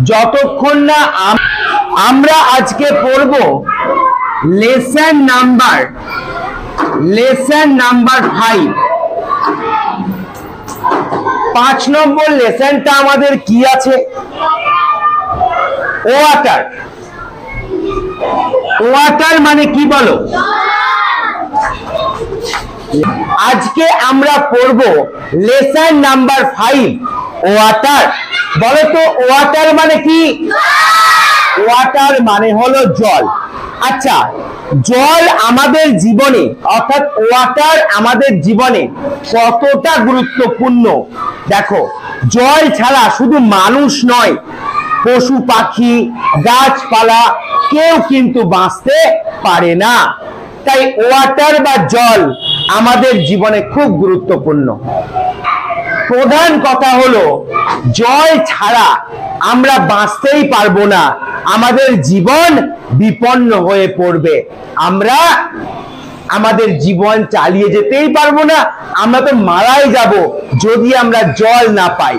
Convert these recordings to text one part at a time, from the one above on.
যতক্ষণ না আমরা আজকে পড়ব লেসন নাম্বার 5। 5 নম্বর লেসনটা আমাদের কি আছে? ওয়াটার। ওয়াটার মানে কি বলো? আজকে আমরা পড়ব লেসন নাম্বার 5 ওয়াটার। বলো তো ওয়াটার মানে কি? ওয়াটার মানে হলো জল। আচ্ছা, জল আমাদের জীবনে অর্থাৎ ওয়াটার আমাদের জীবনে কতটা গুরুত্বপূর্ণ দেখো। জল ছাড়া শুধু মানুষ নয়, পশু পাখি গাছপালা কেউ কিন্তু বাঁচতে পারে না। তাই ওয়াটার বা জল আমাদের জীবনে খুব গুরুত্বপূর্ণ। প্রধান কথা হলো জল ছাড়া আমরা বাঁচতেই পারবো না, আমাদের জীবন বিপন্ন হয়ে পড়বে। আমরা আমাদের জীবন চালিয়ে যেতেই পারবো না, আমরা তো মারাই যাব যদি আমরা জল না পাই।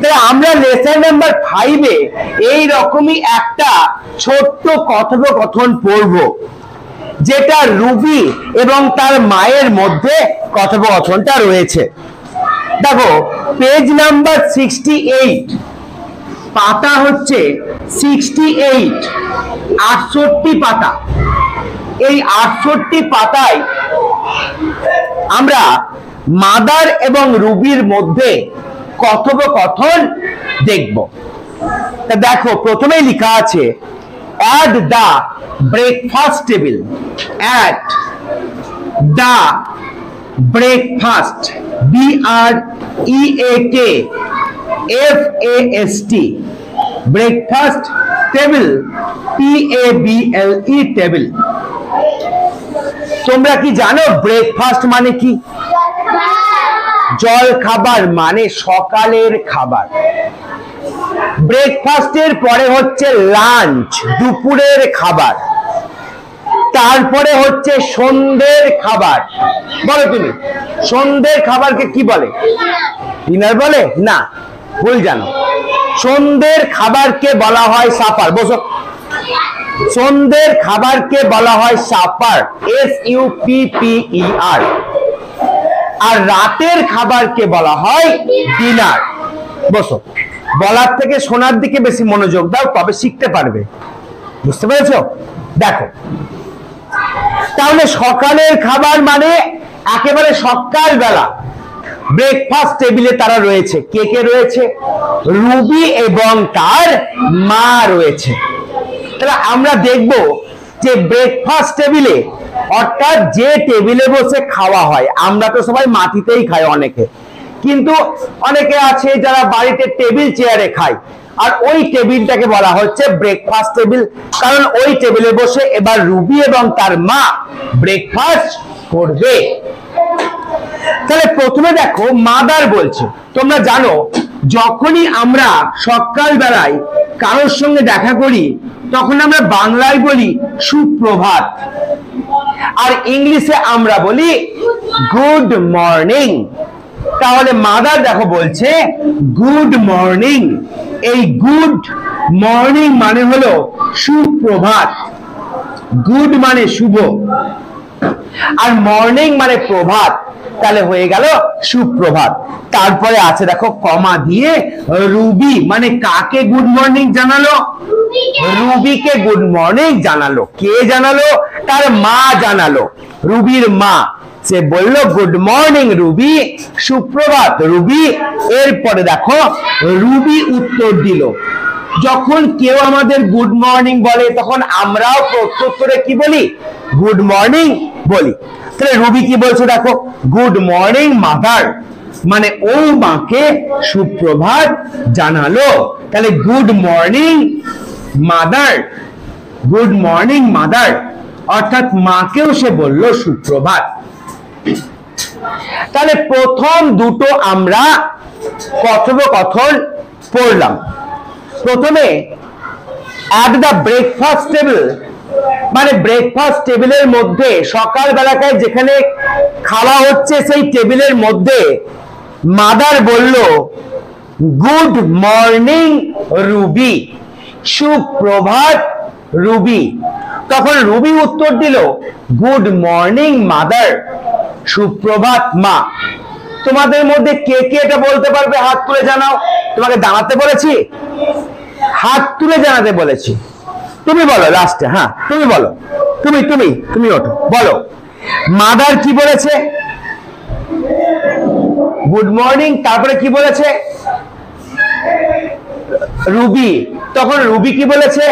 তাই আমরা লেসন নাম্বার 5-এ এই রকমই একটা ছোট্ট কথোপকথন পড়ব, যেটা রুবি এবং তার মায়ের মধ্যে কথোপকথনটা রয়েছে। দেখো পেজ নাম্বার 68, পাতা হচ্ছে 68, 68 পাতা। এই 68 পাতায় আমরা মাদার এবং রুবির মধ্যে কথোপকথন দেখব। তা দেখো প্রথমেই লেখা আছে at the breakfast table, at the breakfast, BREAKFAST, breakfast table, TABLE, table। তোমরা কি জানো ব্রেকফাস্ট মানে কি? জল খাবার মানে সকালের খাবার। ব্রেকফাস্টের পরে হচ্ছে লাঞ্চ, দুপুরের খাবার। তারপরে হচ্ছে সন্ধ্যের খাবার। বলো তুমি সন্ধ্যের খাবারকে কি বলে? ডিনার বলে না, ভুল জানো। সন্ধ্যের খাবারকে বলা হয় সাপার। বসো। সন্ধ্যের খাবারকে বলা হয় সাপার, SUPPER। আর রাতের খাবারকে বলা হয় ডিনার। বসো। বলার থেকে শোনার দিকে বেশি মনোযোগ দাও, তবে শিখতে পারবে। বুঝতে পেরেছো? দেখো তাহলে সকালের খাবার মানে একেবারে সকাল বেলা ব্রেকফাস্ট টেবিলে তারা রয়েছে। কে কে রয়েছে? রুবি এবং তার মা রয়েছে। তাহলে আমরা দেখব যে ব্রেকফাস্ট টেবিলে অর্থাৎ যে টেবিলে বসে খাওয়া হয়, আমরা তো সবাই মাটিতেই খাই অনেকে, কিন্তু অনেকে আছে যারা বাড়িতে টেবিল চেয়ারে খায়, আর ওই টেবিলটাকে বলা হচ্ছে ব্রেকফাস্ট টেবিল। কারণ ওই টেবিলে বসে এবার রুবি এবং তার মা ব্রেকফাস্ট করবে। তাহলে প্রথমে দেখো মাদার বলছে। তোমরা জানো যখনই আমরা সকাল বেলায় কারোর সঙ্গে দেখা করি তখন আমরা বাংলায় বলি সুপ্রভাত, আর ইংলিশে আমরা বলি গুড মর্নিং। তাহলে মাদার দেখো বলছে গুড মর্নিং। এই গুড মর্নিং মানে হলো সুপ্রভাত। গুড মানে শুভ, আর মর্নিং মানে প্রভাত। তাহলে হয়ে গেল সুপ্রভাত। তারপরে আছে দেখো কমা দিয়ে রুবি মানে কাকে গুড মর্নিং জানালো? রুবিকে গুড মর্নিং জানালো। কে জানালো? তার মা জানালো, রুবির মা। সে বলল গুড মর্নিং রুবি, সুপ্রভাত রুবি। এরপরে দেখো রুবি উত্তর দিল। যখন কেউ আমাদের গুড মর্নিং বলে তখন আমরাও প্রত্যুত্তরে কি বলি? গুড মর্নিং বলি। তাহলে রুবি কি বলছে দেখো, গুড মর্নিং মাদার, মানে ও মাকে সুপ্রভাত জানালো। তাহলে good morning mother, good morning mother, অর্থাৎ মাকেও সে বলল সুপ্রভাত। তাহলে প্রথম দুটো আমরা কথোপকথন পড়লাম। প্রথমে at the breakfast table মানে ব্রেকফাস্ট টেবিলের মধ্যে সকাল বেলাকায় যেখানে খাওয়া হচ্ছে সেই টেবিলের মধ্যে মাদার বলল গুড মর্নিং রুবি, সুপ্রভাত রুবি। তখন রুবি উত্তর দিল গুড মর্নিং মাদার, সুপ্রভাত মা। তোমাদের মধ্যে কে কে এটা বলতে পারবে? হাত তুলে জানাও। তোমাকে দাঁড়াতে বলেছি, হাত তুলে জানাতে বলেছি। তুমি বলো লাস্টে। হ্যাঁ তুমি বলো, তুমি তুমি তুমি ওঠো, বলো মাদার কি বলেছে? Good morning. তারপরে কি বলেছে? রুবি। তখন রুবি কি বলেছে?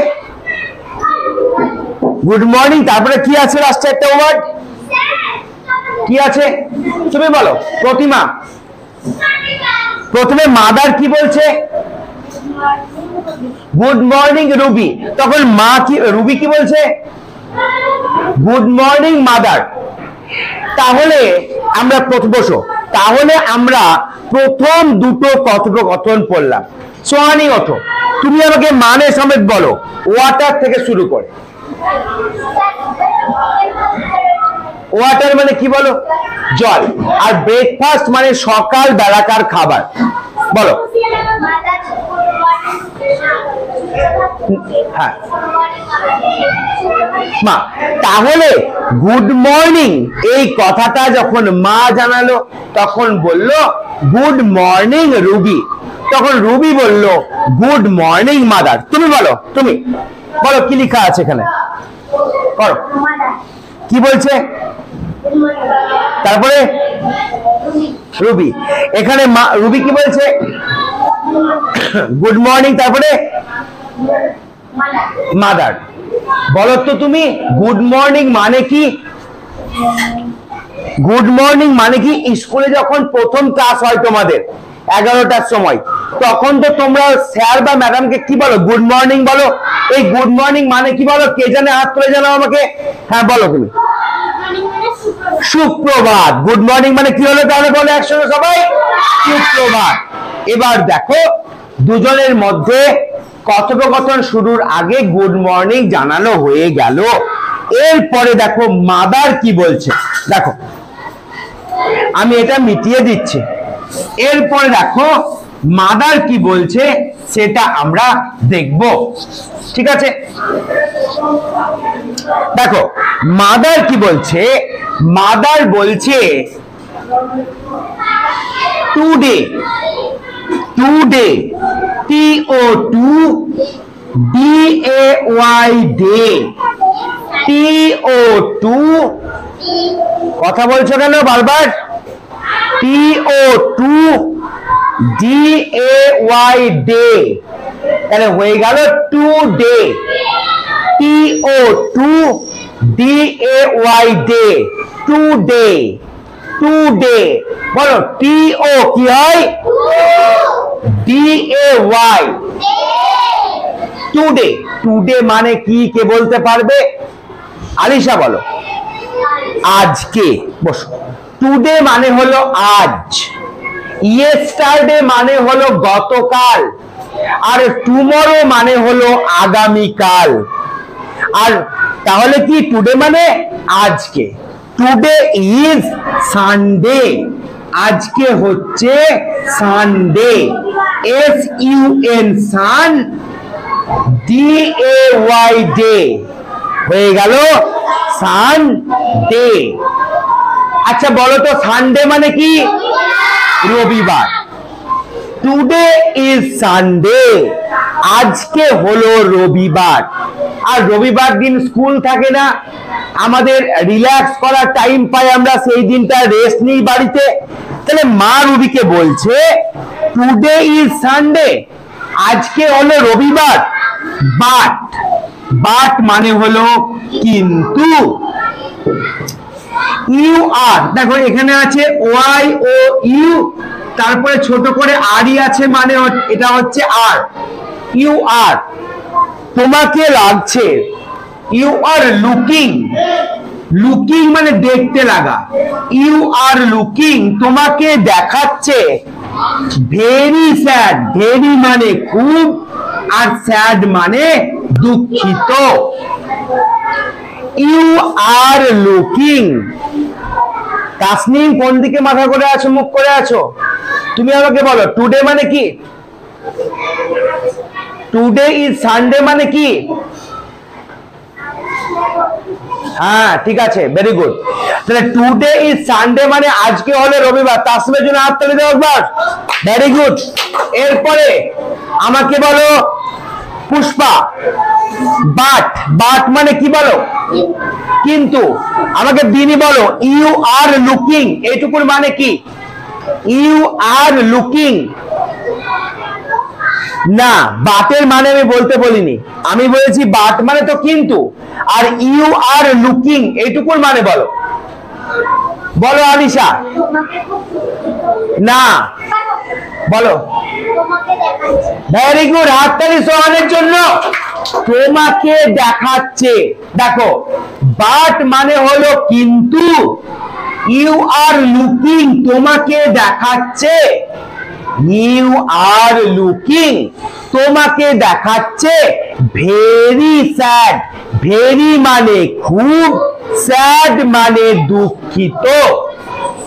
Good morning. তারপরে কি আছে লাস্টে একটা ওয়ার্ড? কি আছে তুমি বলো। প্রতিমা। প্রথমে মাদার কি বলছে? Good morning Ruby. তখন মা কি, রুবি কি বলছে? Good morning mother. তাহলে আমরা বসো, তাহলে আমরা প্রথম দুটো কথোপকথন পড়লাম। সোহানি ওঠো, তুমি আমাকে মানে সমেত বলো, ওয়াটার থেকে শুরু করে। ওয়াটার মানে কি বলো? জল। আর ব্রেকফাস্ট মানে সকাল বেলাকার খাবার। বলো। হ্যাঁ মা। তাহলে গুড মর্নিং এই কথাটা যখন মা জানালো তখন বলল গুড মর্নিং রুবি। তখন রুবি বলল গুড মর্নিং মাদার। তুমি বলো, তুমি বলো কি লেখা আছে এখানে, করো। কি বলছে? তারপরে রুবি। এখানে রুবি কি বলছে? Good morning. তারপরে মাদার। বলো তো তুমি গুড মর্নিং মানে কি? গুড মর্নিং মানে কি? স্কুলে যখন প্রথম ক্লাস হয় তোমাদের 11টার সময়, তখন তো তোমরা স্যার বা ম্যাডামকে কি বলো? গুড মর্নিং বলো। এই গুড মর্নিং মানে কি বলো? কে জানে? হাত তুলে জানাও আমাকে। হ্যাঁ বলো তুমি। সুপ্রভাত। গুড মর্নিং মানে কি হলো? তাহলে বলো একসঙ্গে সবাই, সুপ্রভাত। এবার দেখো দুজনের মধ্যে কথোপকথন শুরুর আগে গুড মর্নিং জানানো হয়ে গেল। এরপরে দেখো মাদার কি বলছে, দেখো আমি এটা মিটিয়ে দিচ্ছি। এরপরে দেখো মাদার কি বলছে সেটা আমরা দেখব, ঠিক আছে? দেখো মাদার কি বলছে। মাদার বলছে today. Today, TO2DAY day. TO2, কথা বলছো কেন বারবার? TO2DAY day. তাহলে হয়ে গেল today. TO2DAY day, today. Today বলো। TO কি হয়? DAY, today. টুডে মানে কি কে বলতে পারবে? আলিশা বলো। আজকে। বসো। টুডে মানে হলো আজ, ইয়েস্টারডে মানে হলো গতকাল, আর টুমরো মানে হলো আগামীকাল। আর তাহলে কি টুডে মানে আজকে। Today is Sunday. আজকে হচ্ছে সানডে। SUN সান, DAY ডে। হয়ে গেল সানডে। আচ্ছা বলো তো সানডে মানে কি? রবিবার। টুডে ইজ সানডে, আজকে হলো রবিবার। আর রবিবার দিন স্কুল থাকে না, আমাদের রিল্যাক্স করার টাইম পাই, আমরা সেই দিনটা রেস্ট নিই বাড়িতে। তাহলে মা রুবিকে বলছে টুডে ইজ সানডে, আজকে হলো রবিবার। বাট, বাট মানে হলো কিন্তু। ইউ আর, দেখো এখানে আছে YOU, তারপরে ছোট করে আরই আছে, মানে এটা হচ্ছে আর। ইউ আর, তোমাকে লাগছে। You are looking. লুকিং মানে দেখতে লাগা। ইউ আর লুকিং, তোমাকে দেখাচ্ছে। Very sad. ভেরি মানে খুব, আর স্যাড মানে দুঃখিত। You are looking. তাসনিম কোন দিকে মাথা করে আছো, মুখ করে আছো? তুমি আমাকে বলো টুডে মানে কি? টুডে ইজ সানডে মানে কি? হ্যাঁ ঠিক আছে, ভেরি গুড। তাহলে টুডে ইজ সানডে মানে আজকে হলো রবিবার। তাসমের জন্য হাত তালি দাও একবার, ভেরি গুড। এরপরে আমাকে বলো পুষ্পা, বাট, বাট মানে কি বলো? কিন্তু। আমাকে দিনি বলো ইউ আর লুকিং, এইটুকুর মানে কি? ইউ আর লুকিং না, বাটের মানে আমি বলতে বলিনি, আমি বলেছি বাট মানে তো কিন্তু, আর ইউ আর লুকিং এইটুকুর মানে বলো, বলো আলিশা। না বলো, ভেরি গুড, হাততালি সোহানের জন্য। তোমাকে দেখাচ্ছে, দেখো বাট মানে হলো কিন্তু, ইউ আর লুকিং তোমাকে দেখাচ্ছে, ইউ আর লুকিং তোমাকে দেখাচ্ছে ভেরি স্যাড, ভেরি মানে খুব, স্যাড মানে দুঃখিত,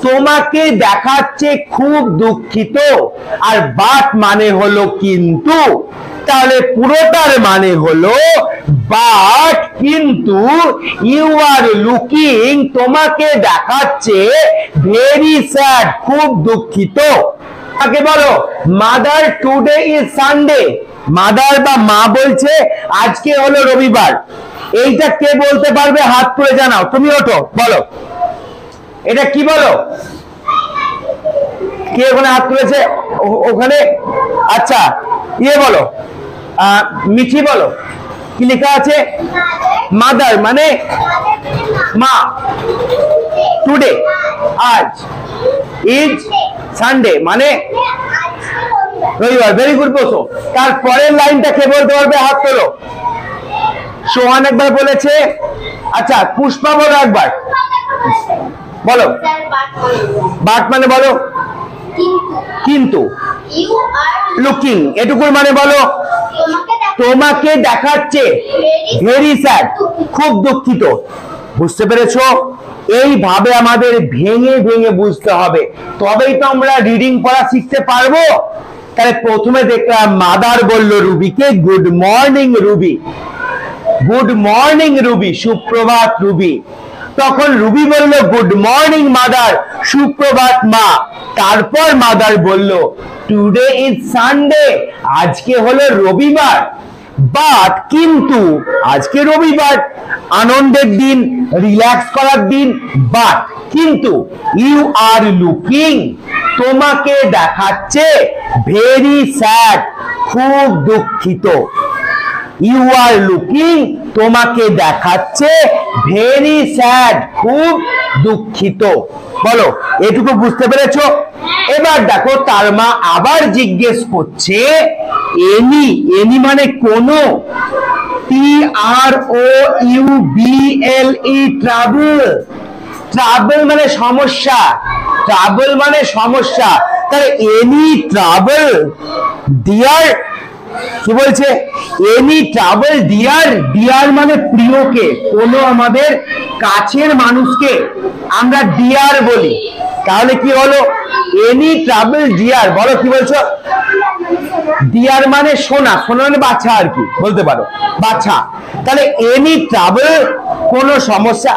তোমাকে দেখাচ্ছে খুব দুঃখিত। আর বাট মানে হলো কিন্তু, তাহলে পুরোটার মানে হলো বাট কিন্তু ইউ আর লুকিং তোমাকে দেখাচ্ছে ভেরি স্যাড খুব দুঃখিত। তাকে বলো mother today is Sunday, mother বা মা বলছে আজকে হলো রবিবার। এইটা কে বলতে পারবে? হাত তুলে জানাও, তুমি ওঠো বলো এটা কি বলো, কে ওখানে হাত তুলেছে ওখানে? আচ্ছা ইয়ে বলো, মিঠি বলো কি লেখা আছে? মাদার মানে মা, টুডে আজ, ইজ সানডে মানে রবিবার। ভেরি গুড, বসো। তারপরের লাইনটা কে বলতে পারবে? হাত তোলো। সোহান একবার বলেছে, আচ্ছা পুষ্পা বলো একবার, বলো বাট মানে বলো কিন্তু, লুকিং এটুকুর মানে বলো তোমাকে দেখাচ্ছে ভেরি স্যাড খুব দুঃখিত। বুঝতে পেরেছো? এইভাবে আমাদের ভেঙে ভেঙে বুঝতে হবে, তবেই তো আমরা রিডিং পড়া শিখতে পারবো। তাহলে প্রথমে দেখলাম মাদার বলল রুবিকে good morning Ruby, good morning Ruby, সুপ্রভাত রুবি। তখন রুবি বলল গুড মর্নিং মাদার, সুপ্রভাত মা। তারপর মাদার বলল টুডে ইজ সানডে, আজকে হলো রবিবার, বাট কিন্তু আজকে রবিবার, আনন্দের দিন, রিল্যাক্স করার দিন, বাট কিন্তু ইউ আর লুকিং তোমাকে দেখাচ্ছে ভেরি স্যাড খুব দুঃখিত। ইউ আর লুকিং তোমাকে দেখাচ্ছে ভেরি স্যাড খুব দুঃখিত। বলো এটুকু বুঝতে পেরেছো? এবার দেখো তার মা আবার জিজ্ঞেস করছে এনি, এনি মানে কোন, TROUBLE ট্রাভেল, ট্রাভেল মানে সমস্যা, ট্রাভেল মানে সমস্যা। তাহলে এনি ট্রাভেল ডিয়ার, কি বলছে? এনি ট্রাভেল ডিয়ার, ডিয়ার মানে প্রিয়কে, কোন আমাদের কাছের মানুষকে আমরা ডিয়ার বলি। তাহলে কি হলো? এনি ট্রাভেল ডিয়ার, বলো কি বলছো? ডিয়ার মানে সোনা, সোনা মানে বাচ্চা আর কি বলতে পারো, বাচ্চা। তাহলে এনি ট্রাভেল কোন সমস্যা,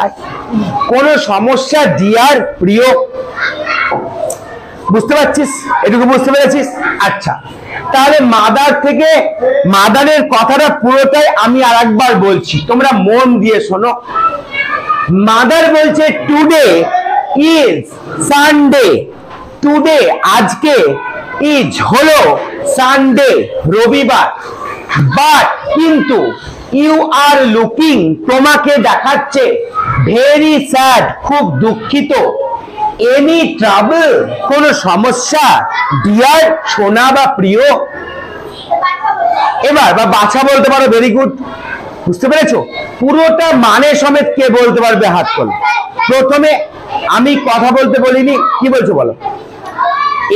কোন সমস্যা ডিয়ার প্রিয়। বুঝতে পারছিস? এটুকু বুঝতে পেরেছিস? আচ্ছা তাহলে মাদার থেকে, মাদারের কথাটা পুরোটাই আমি আরেকবার বলছি, তোমরা মন দিয়ে শোনো। মাদার বলছে টুডে ইজ সানডে, টুডে আজকে, ইজ হলো সানডে রবিবার, বাট কিন্তু ইউ আর লুকিং তোমাকে দেখাচ্ছে ভেরি স্যাড খুব দুঃখিত, এনি ট্রাবল কোন সমস্যা, ডিয়ার সোনা বা প্রিয়। এবার বা বাছা বলতে পারো, ভেরি গুড। বুঝতে পেরেছো? পুরোটা মানে সমেত কে বলতে পারবে? হাত তোলো। প্রথমে আমি কথা বলতে বলিনি, কি বলছো বলো?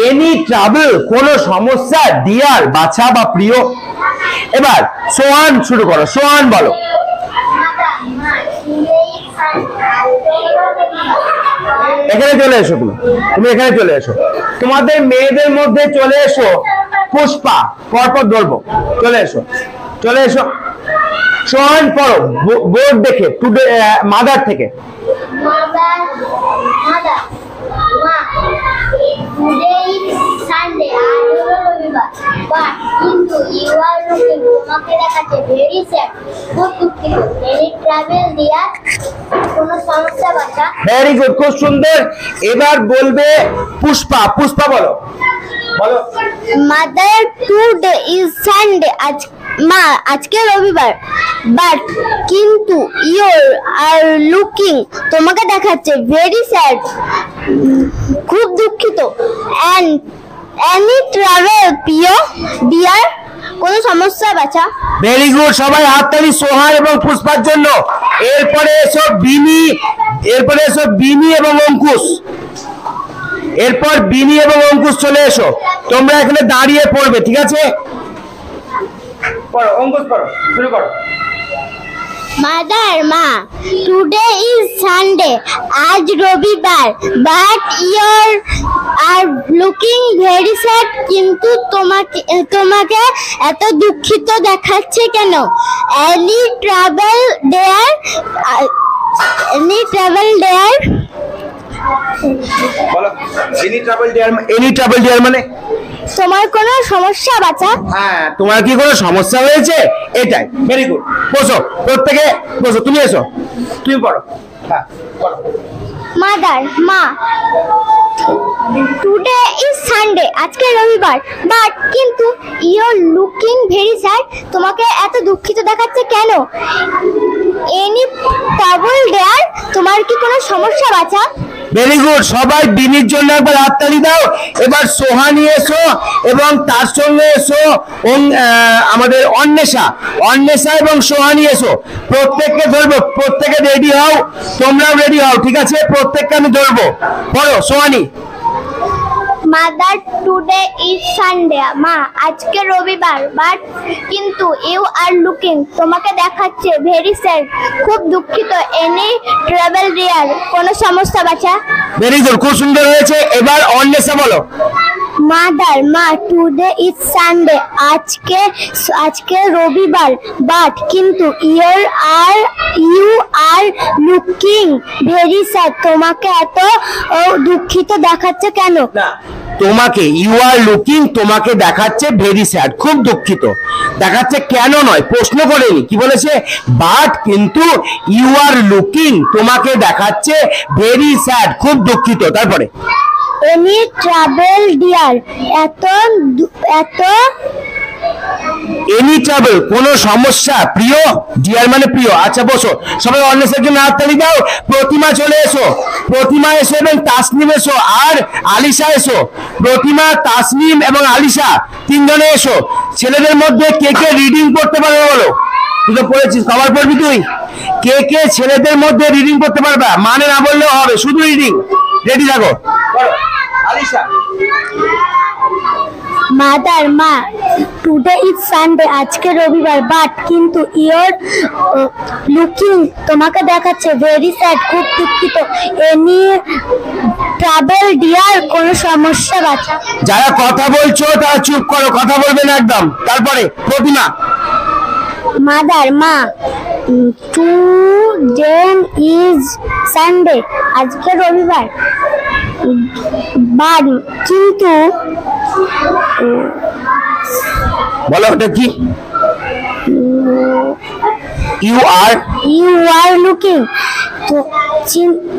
এনি ট্রাবল কোন সমস্যা, ডিয়ার বাছা বা প্রিয়। এবার সোহান শুরু করো, সোহান বলো। এখানে চলে এসো, তুমি এখানে চলে এসো। তোমাদের মেয়েদের মধ্যে চলে এসো পুষ্পা, পরপর ধরবো, চলে এসো, চলে এসো। সোহান পড়ো বোর্ড দেখে, টুডে মাদার থেকে। ভেরি গুড, খুব সুন্দর। এবার বলবে পুষ্পা, পুষ্পা বলো, বলো। মাদার টুডে ইজ সানডে, মা আজকে রবিবার, বাট কিন্তু ইউর আর লুকিং, তোমাকে দেখাচ্ছে ভেরি স্যাড, খুব দুঃখিত। এন্ড এনি ট্রাভেল প্রিয় ডিয়ার, কোনো সমস্যা বাছা? ভেরি গুড, সবাই হাততালি সোহান এবং পুষ্পার জন্য। এরপরে এসো বিনি, এরপরে এসো বিনি এবং অঙ্কুশ। এরপর বিনি এবং অঙ্কুশ চলে এসো। তোমরা এখানে দাঁড়িয়ে পড়বে, ঠিক আছে? পড়ো, অঙ্কুশ পড়ো, শুরু করো। মাদার, মা টুডে ইজ সানডে, আজ রবিবার, but your are looking very sad, কিন্তু তোমাকে এত দুঃখিত দেখাচ্ছে কেন? Any travel dear, any travel dear, বলো। Any travel dear, any travel dear মানে তোমার কোনো সমস্যা বাচ্চা? হ্যাঁ, তোমার কি কোনো সমস্যা হয়েছে, এটাই। ভেরি গুড, বসো, প্রত্যেকে বসো। তুমি এসো, তুমি পড়ো। হ্যাঁ, পড়ো। মাদার, মা টুডে ইজ সানডে, আজকে রবিবার, বাট কিন্তু ইউর লুকিং ভেরি স্যাড, তোমাকে এত দুঃখিত দেখাচ্ছে কেন? এনি ট্রাভেল ডেয়ার, তোমার কি কোনো সমস্যা বাচ্চা? ভেরি গুড, সবাই বিনির জন্য একবার হাততালি দাও। এবার সোহানি এসো এবং তার সঙ্গে এসো আমাদের অন্বেষা, অন্বেষা এবং সোহানি এসো। প্রত্যেককে ধরবো, প্রত্যেকে রেডি হও, তোমরাও রেডি হও, ঠিক আছে? প্রত্যেককে আমি ধরবো। পড়ো Sohani. Mother today is Sunday, মা আজকে রবিবার, বাট কিন্তু ইউ আর লুকিং, তোমাকে দেখাচ্ছে ভেরি স্যাড, খুব দুঃখিত। এনি ট্রাভেল ডিয়ার, কোনো সমস্যা বাচ্চা? ভেরি গুড, খুব সুন্দর হয়েছে। এবার অন্বেষা বলো। মাদার, মা টুডে ইজ সানডে, আজকে রবিবার, বাট কিন্তু you are looking very sad, তোমাকে এত দুঃখিত দেখাচ্ছে কেন? তোমাকে ইউ আর লুকিং, তোমাকে দেখাচ্ছে ভেরি স্যাড, খুব দুঃখিত দেখাচ্ছে কেন নয়, প্রশ্ন করেনি, কি বলেছে? বাট কিন্তু ইউ আর লুকিং, তোমাকে দেখাচ্ছে ভেরি স্যাড, খুব দুঃখিত। তারপরে any travel dear, any travel, কোনো সমস্যা, প্রিয়, ডিয়ার মানে প্রিয়। আচ্ছা বসো, সবাই অন্বেষার জন্য হাততালি দাও। প্রতিমা চলে এসো, প্রতিমা এসো এবং তাসনিম এসো, আর আলিশা এসো। প্রতিমা, তাসনিম এবং আলিশা তিনজনে এসো। ছেলেদের মধ্যে কে কে রিডিং করতে পারবে বলো? তুই তো পড়েছিস, কবার পড়বি তুই? কে কে ছেলেদের মধ্যে রিডিং করতে পারবে? মানে না বললেও হবে, শুধু রিডিং। রেডি থাকো, আলিশা। মাদার, মা টুডে ইজ সানডে, আজকে রবিবার, বাট কিন্তু ইউর লুকিং, তোমাকে দেখাচ্ছে ভেরি স্যাড, খুব দুঃখিত। এনি ট্রাভেল ডিয়ার, কোনো সমস্যা বাচ্চা? যারা কথা বলছো তারা চুপ করো, কথা বলবে না একদম। তারপরে প্রতিমা। মাদার, মা টুডে ইজ সানডে, আজকে রবিবার, বাট কিন্তু বলো ওটা কি? ইউ আর লুকিং,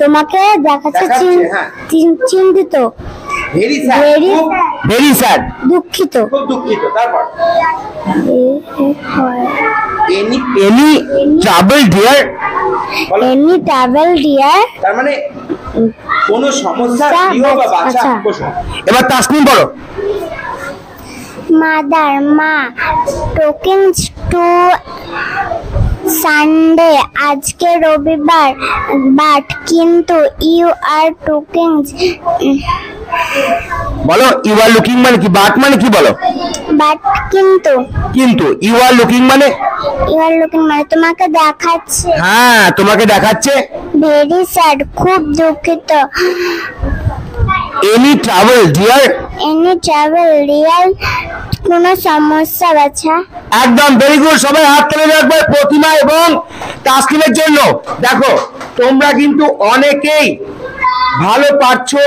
তোমাকে দেখাচ্ছে চিন্তিত, ভেরি স্যাড, দুঃখিত। তারপর any travel dear, any travel dear, তার মানে কোন সমস্যা, প্রিয় বা বাচ্চা। এবার তাসনিম বলো। মাদার, মা টকিং টু সানডে, আজকে রবিবার, বাট কিন্তু ইউ আর টকিং বলো ইউ আর লুকিং মানে কি, বাট মানে কি বলো? বাট কিন্তু, কিন্তু ইউ আর লুকিং মানে? ইউ আর লুকিং মানে তোমাকে দেখাচ্ছে। হ্যাঁ, তোমাকে দেখাচ্ছে। ভেরি স্যাড খুব দুঃখিত। Any travel dear? Any travel real কোনো সমস্যা বাছা? একদম, ভেরি গুড। সবাই হাত তুলে রাখবে প্রতিমা এবং তাসলিমের জন্য। দেখো তোমরা কিন্তু অনেকেই ভালো পারছো।